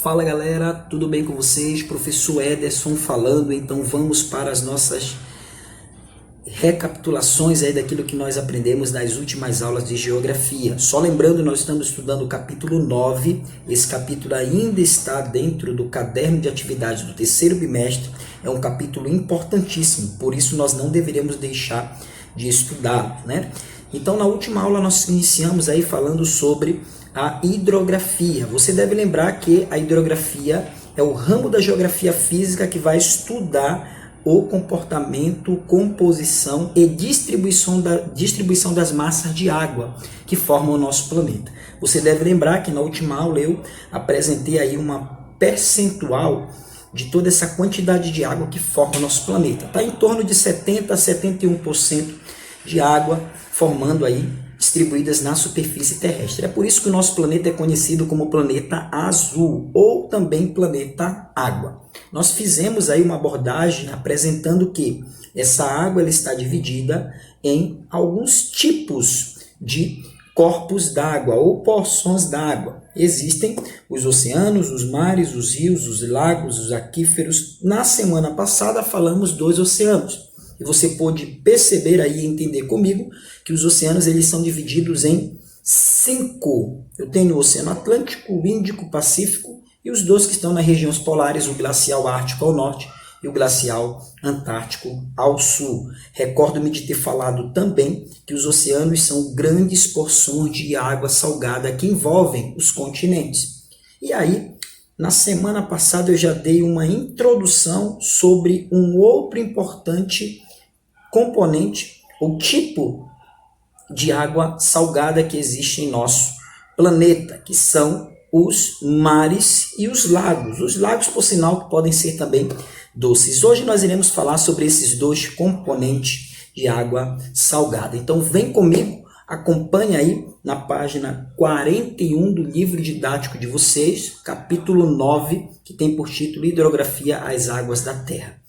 Fala galera, tudo bem com vocês? Professor Ederson falando, então vamos para as nossas recapitulações aí daquilo que nós aprendemos nas últimas aulas de geografia. Só lembrando, nós estamos estudando o capítulo 9, esse capítulo ainda está dentro do caderno de atividades do terceiro bimestre, é um capítulo importantíssimo, por isso nós não deveremos deixar de estudar, né? Então na última aula nós iniciamos aí falando sobre a hidrografia. Você deve lembrar que a hidrografia é o ramo da geografia física que vai estudar o comportamento, composição e distribuição das massas de água que formam o nosso planeta. Você deve lembrar que na última aula eu apresentei aí uma percentual de toda essa quantidade de água que forma o nosso planeta. Está em torno de 70% a 71% de água formando aí distribuídas na superfície terrestre. É por isso que o nosso planeta é conhecido como planeta azul ou também planeta água. Nós fizemos aí uma abordagem apresentando que essa água ela está dividida em alguns tipos de corpos d'água ou porções d'água. Existem os oceanos, os mares, os rios, os lagos, os aquíferos. Na semana passada falamos dos oceanos. E você pode perceber aí e entender comigo que os oceanos eles são divididos em 5. Eu tenho o Oceano Atlântico, o Índico, o Pacífico e os dois que estão nas regiões polares, o glacial ártico ao norte e o glacial antártico ao sul. Recordo-me de ter falado também que os oceanos são grandes porções de água salgada que envolvem os continentes. E aí, na semana passada eu já dei uma introdução sobre um outro importante componente ou tipo de água salgada que existe em nosso planeta, que são os mares e os lagos. Os lagos, por sinal, que podem ser também doces. Hoje nós iremos falar sobre esses dois componentes de água salgada. Então vem comigo, acompanha aí na página 41 do livro didático de vocês, capítulo 9, que tem por título Hidrografia às Águas da Terra.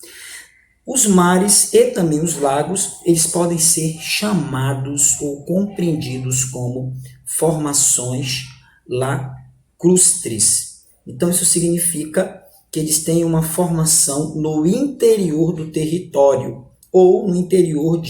Os mares e também os lagos, eles podem ser chamados ou compreendidos como formações lacustres. Então isso significa que eles têm uma formação no interior do território ou no interior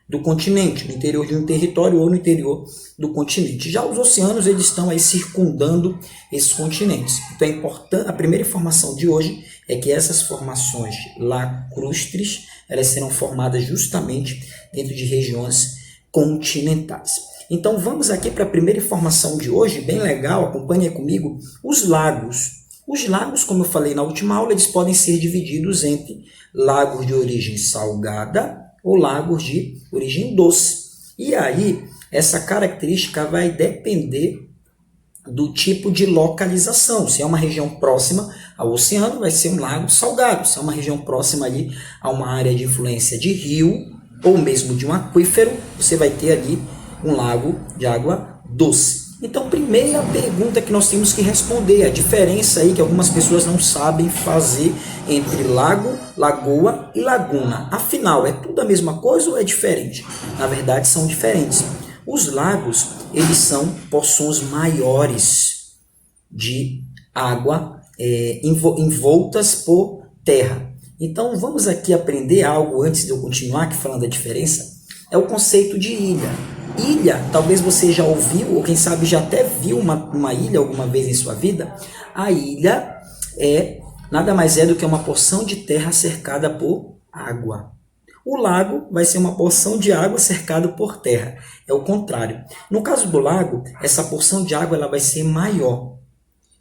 do continente, no interior de um território ou no interior do continente. Já os oceanos eles estão aí circundando esses continentes. Então é importante, a primeira informação de hoje é que essas formações lacustres elas serão formadas justamente dentro de regiões continentais. Então vamos aqui para a primeira informação de hoje, bem legal, acompanhe comigo, os lagos. Os lagos, como eu falei na última aula, eles podem ser divididos entre lagos de origem salgada ou lagos de origem doce. E aí, essa característica vai depender do tipo de localização. Se é uma região próxima ao oceano, vai ser um lago salgado. Se é uma região próxima ali a uma área de influência de rio ou mesmo de um aquífero, você vai ter ali um lago de água doce. Então, primeira pergunta que nós temos que responder, a diferença aí que algumas pessoas não sabem fazer entre lago, lagoa e laguna. Afinal, é tudo a mesma coisa ou é diferente? Na verdade, são diferentes. Os lagos, eles são porções maiores de água envoltas por terra. Então, vamos aqui aprender algo antes de eu continuar aqui falando da diferença. É o conceito de ilha. Ilha, talvez você já ouviu, ou quem sabe já até viu uma ilha alguma vez em sua vida. A ilha nada mais é do que uma porção de terra cercada por água. O lago vai ser uma porção de água cercada por terra. É o contrário. No caso do lago, essa porção de água ela vai ser maior.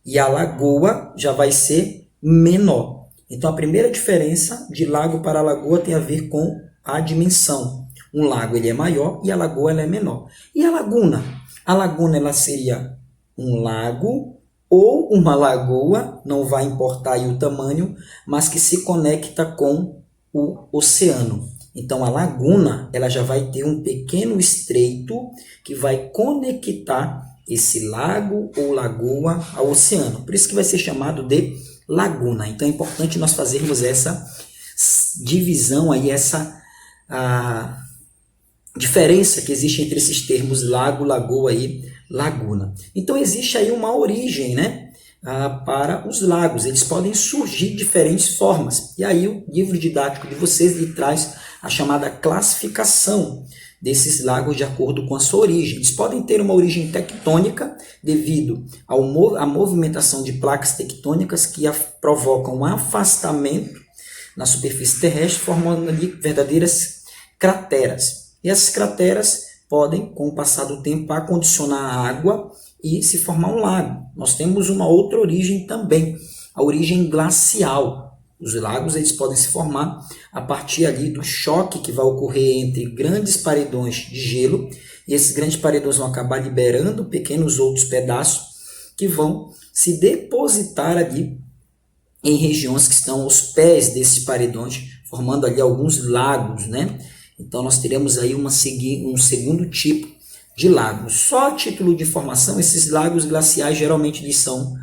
E a lagoa já vai ser menor. Então a primeira diferença de lago para lagoa tem a ver com a dimensão. Um lago ele é maior e a lagoa ela é menor. E a laguna? A laguna ela seria um lago ou uma lagoa, não vai importar aí o tamanho, mas que se conecta com o oceano. Então a laguna ela já vai ter um pequeno estreito que vai conectar esse lago ou lagoa ao oceano. Por isso que vai ser chamado de laguna. Então é importante nós fazermos essa divisão aí, essa diferença que existe entre esses termos lago, lagoa e laguna. Então existe aí uma origem, né, para os lagos. Eles podem surgir de diferentes formas. E aí o livro didático de vocês lhe traz a chamada classificação desses lagos de acordo com a sua origem. Eles podem ter uma origem tectônica devido à movimentação de placas tectônicas que provocam um afastamento na superfície terrestre, formando ali verdadeiras crateras. E essas crateras podem, com o passar do tempo, acondicionar a água e se formar um lago. Nós temos uma outra origem também, a origem glacial. Os lagos eles podem se formar a partir ali do choque que vai ocorrer entre grandes paredões de gelo, e esses grandes paredões vão acabar liberando pequenos outros pedaços que vão se depositar ali em regiões que estão aos pés desses paredões, formando ali alguns lagos, né? Então nós teremos aí um segundo tipo de lagos. Só a título de informação, esses lagos glaciais geralmente eles são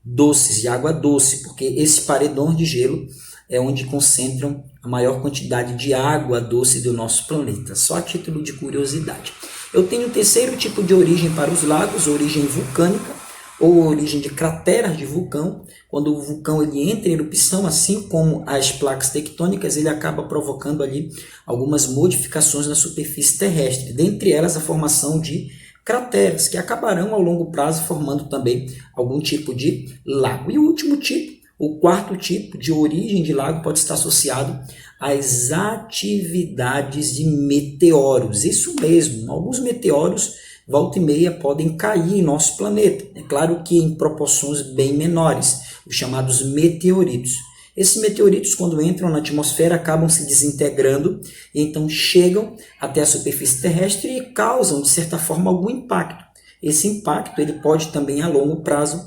doces, de água doce, porque esse paredão de gelo é onde concentram a maior quantidade de água doce do nosso planeta. Só a título de curiosidade. Eu tenho o terceiro tipo de origem para os lagos, origem vulcânica, ou origem de crateras de vulcão. Quando o vulcão ele entra em erupção, assim como as placas tectônicas, ele acaba provocando ali algumas modificações na superfície terrestre, dentre elas a formação de crateras, que acabarão ao longo prazo formando também algum tipo de lago. E o último tipo, o quarto tipo de origem de lago, pode estar associado às atividades de meteoros. Isso mesmo, alguns meteoros volta e meia podem cair em nosso planeta. É claro que em proporções bem menores, os chamados meteoritos. Esses meteoritos, quando entram na atmosfera, acabam se desintegrando e então chegam até a superfície terrestre e causam, de certa forma, algum impacto. Esse impacto ele pode também, a longo prazo,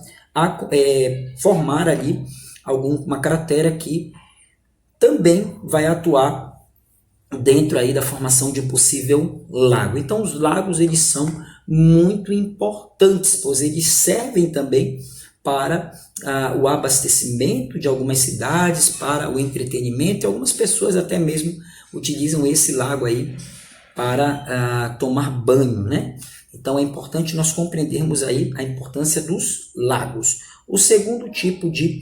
formar ali uma cratera que também vai atuar dentro aí da formação de um possível lago. Então os lagos eles são muito importantes, pois eles servem também para o abastecimento de algumas cidades, para o entretenimento, e algumas pessoas até mesmo utilizam esse lago aí para tomar banho, né? Então é importante nós compreendermos aí a importância dos lagos. O segundo tipo de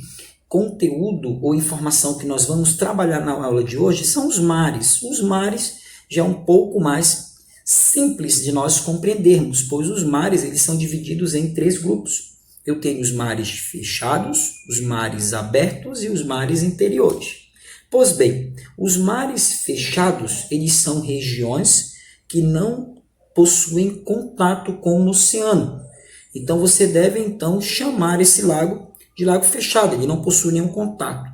conteúdo ou informação que nós vamos trabalhar na aula de hoje são os mares. Os mares já é um pouco mais simples de nós compreendermos, pois os mares eles são divididos em 3 grupos. Eu tenho os mares fechados, os mares abertos e os mares interiores. Pois bem, os mares fechados eles são regiões que não possuem contato com o oceano. Então você deve então chamar esse lago de lago fechado, ele não possui nenhum contato.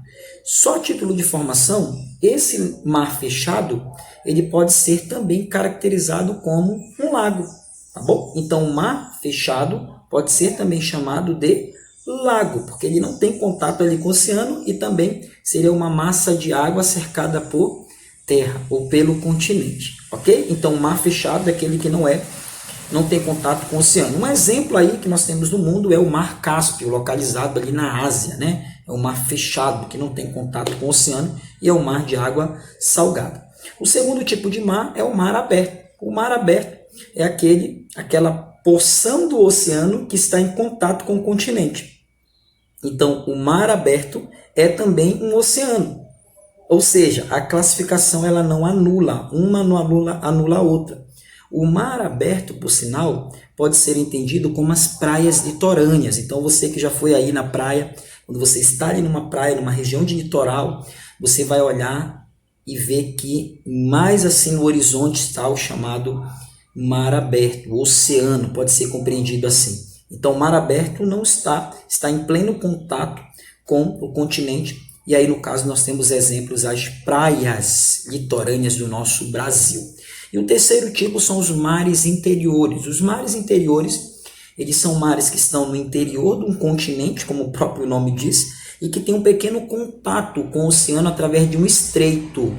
Só a título de informação, esse mar fechado, ele pode ser também caracterizado como um lago, tá bom? Então, o mar fechado pode ser também chamado de lago, porque ele não tem contato ali com o oceano e também seria uma massa de água cercada por terra ou pelo continente, ok? Então, o mar fechado é aquele que não tem contato com o oceano. Um exemplo aí que nós temos no mundo é o Mar Cáspio, localizado ali na Ásia, né? É um mar fechado, que não tem contato com o oceano e é um mar de água salgada. O segundo tipo de mar é o mar aberto. O mar aberto é aquela porção do oceano que está em contato com o continente. Então, o mar aberto é também um oceano. Ou seja, a classificação ela não anula, uma não anula a outra. O mar aberto, por sinal, pode ser entendido como as praias litorâneas. Então, você que já foi aí na praia, quando você está ali numa praia, numa região de litoral, você vai olhar e ver que mais assim no horizonte está o chamado mar aberto, o oceano, pode ser compreendido assim. Então, o mar aberto não está em pleno contato com o continente. E aí, no caso, nós temos exemplos as praias litorâneas do nosso Brasil. E o terceiro tipo são os mares interiores. Os mares interiores, eles são mares que estão no interior de um continente, como o próprio nome diz, e que tem um pequeno contato com o oceano através de um estreito.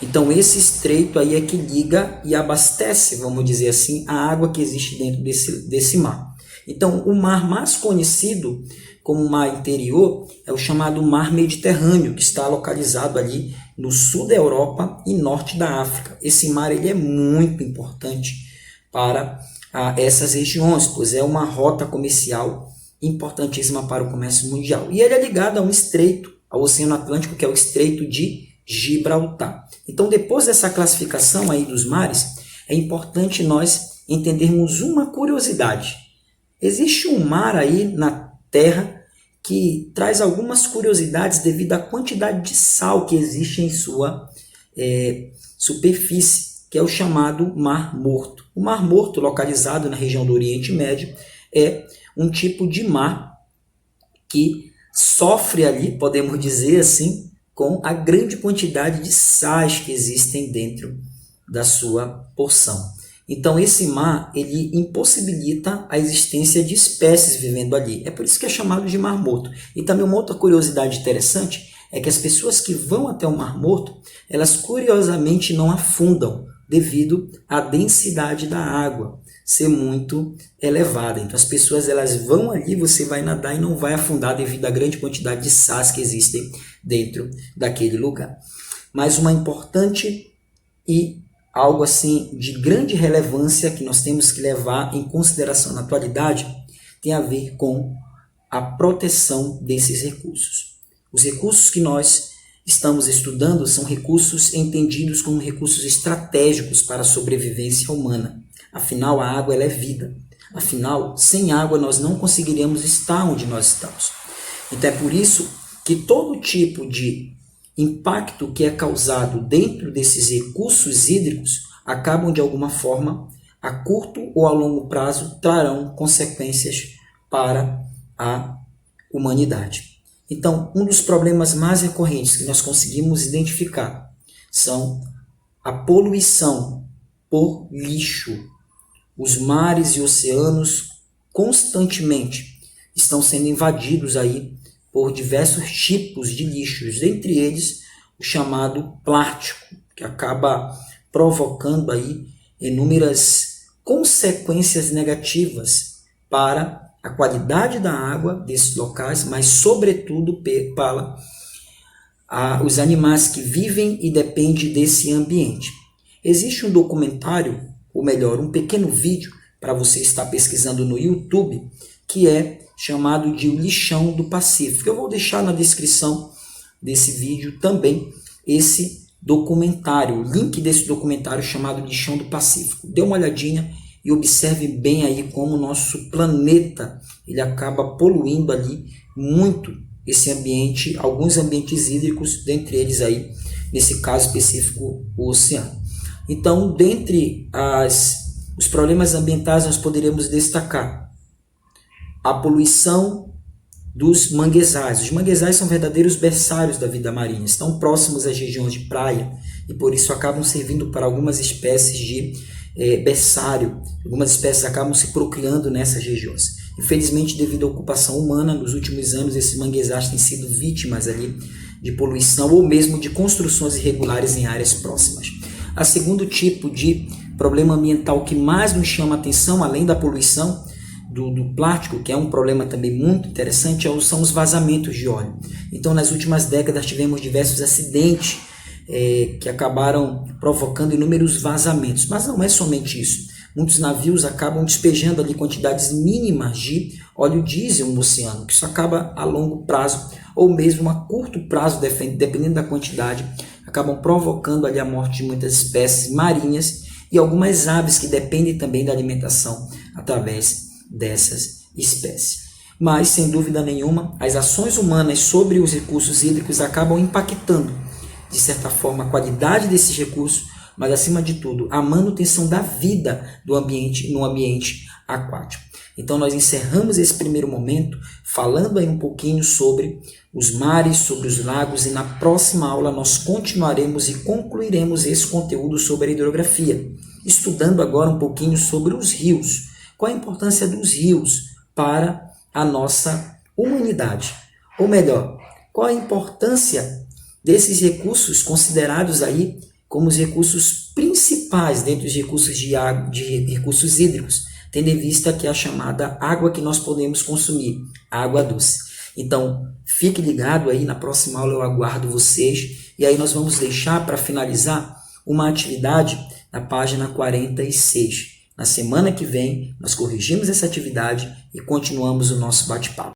Então, esse estreito aí é que liga e abastece, vamos dizer assim, a água que existe dentro desse mar. Então, o mar mais conhecido como mar interior é o chamado Mar Mediterrâneo, que está localizado ali no sul da Europa e norte da África. Esse mar ele é muito importante para essas regiões, pois é uma rota comercial importantíssima para o comércio mundial. E ele é ligado a um estreito, ao Oceano Atlântico, que é o Estreito de Gibraltar. Então, depois dessa classificação aí dos mares, é importante nós entendermos uma curiosidade. Existe um mar aí na Terra que traz algumas curiosidades devido à quantidade de sal que existe em sua superfície, que é o chamado Mar Morto. O Mar Morto, localizado na região do Oriente Médio, é um tipo de mar que sofre ali, podemos dizer assim, com a grande quantidade de sais que existem dentro da sua porção. Então esse mar, ele impossibilita a existência de espécies vivendo ali. É por isso que é chamado de Mar Morto. E também uma outra curiosidade interessante é que as pessoas que vão até o Mar Morto, elas curiosamente não afundam devido à densidade da água ser muito elevada. Então as pessoas elas vão ali, você vai nadar e não vai afundar devido à grande quantidade de sais que existem dentro daquele lugar. Mas uma importante e algo assim de grande relevância que nós temos que levar em consideração na atualidade tem a ver com a proteção desses recursos. Os recursos que nós estamos estudando são recursos entendidos como recursos estratégicos para a sobrevivência humana. Afinal, a água ela é vida. Afinal, sem água nós não conseguiríamos estar onde nós estamos. Então é por isso que todo tipo de impacto que é causado dentro desses recursos hídricos acabam de alguma forma, a curto ou a longo prazo, trarão consequências para a humanidade. Então, um dos problemas mais recorrentes que nós conseguimos identificar são a poluição por lixo. Os mares e oceanos constantemente estão sendo invadidos aí por diversos tipos de lixos, dentre eles o chamado plástico, que acaba provocando aí inúmeras consequências negativas para a qualidade da água desses locais, mas sobretudo para os animais que vivem e dependem desse ambiente. Existe um documentário, ou melhor, um pequeno vídeo para você estar pesquisando no YouTube, que é chamado de O Lixão do Pacífico. Eu vou deixar na descrição desse vídeo também esse documentário, o link desse documentário chamado Lixão do Pacífico. Dê uma olhadinha e observe bem aí como o nosso planeta ele acaba poluindo ali muito esse ambiente, alguns ambientes hídricos, dentre eles aí, nesse caso específico, o oceano. Então, dentre os problemas ambientais, nós poderíamos destacar a poluição dos manguezais. Os manguezais são verdadeiros berçários da vida marinha, estão próximos às regiões de praia e por isso acabam servindo para algumas espécies de berçário. Algumas espécies acabam se procriando nessas regiões. Infelizmente, devido à ocupação humana, nos últimos anos, esses manguezais têm sido vítimas ali de poluição ou mesmo de construções irregulares em áreas próximas. A segundo tipo de problema ambiental que mais nos chama a atenção, além da poluição do plástico, que é um problema também muito interessante, são os vazamentos de óleo. Então, nas últimas décadas, tivemos diversos acidentes que acabaram provocando inúmeros vazamentos. Mas não é somente isso. Muitos navios acabam despejando ali quantidades mínimas de óleo diesel no oceano, que isso acaba a longo prazo ou mesmo a curto prazo, dependendo da quantidade, acabam provocando ali a morte de muitas espécies marinhas e algumas aves que dependem também da alimentação através dessas espécies. Mas, sem dúvida nenhuma, as ações humanas sobre os recursos hídricos acabam impactando, de certa forma, a qualidade desses recursos, mas, acima de tudo, a manutenção da vida do ambiente no ambiente aquático. Então, nós encerramos esse primeiro momento falando aí um pouquinho sobre os mares, sobre os lagos, e na próxima aula nós continuaremos e concluiremos esse conteúdo sobre a hidrografia, estudando agora um pouquinho sobre os rios. Qual a importância dos rios para a nossa humanidade? Ou melhor, qual a importância desses recursos considerados aí como os recursos principais dentro dos recursos de água, de recursos hídricos, tendo em vista que é a chamada água que nós podemos consumir, a água doce. Então, fique ligado aí, na próxima aula eu aguardo vocês, e aí nós vamos deixar para finalizar uma atividade na página 46, Na semana que vem, nós corrigimos essa atividade e continuamos o nosso bate-papo.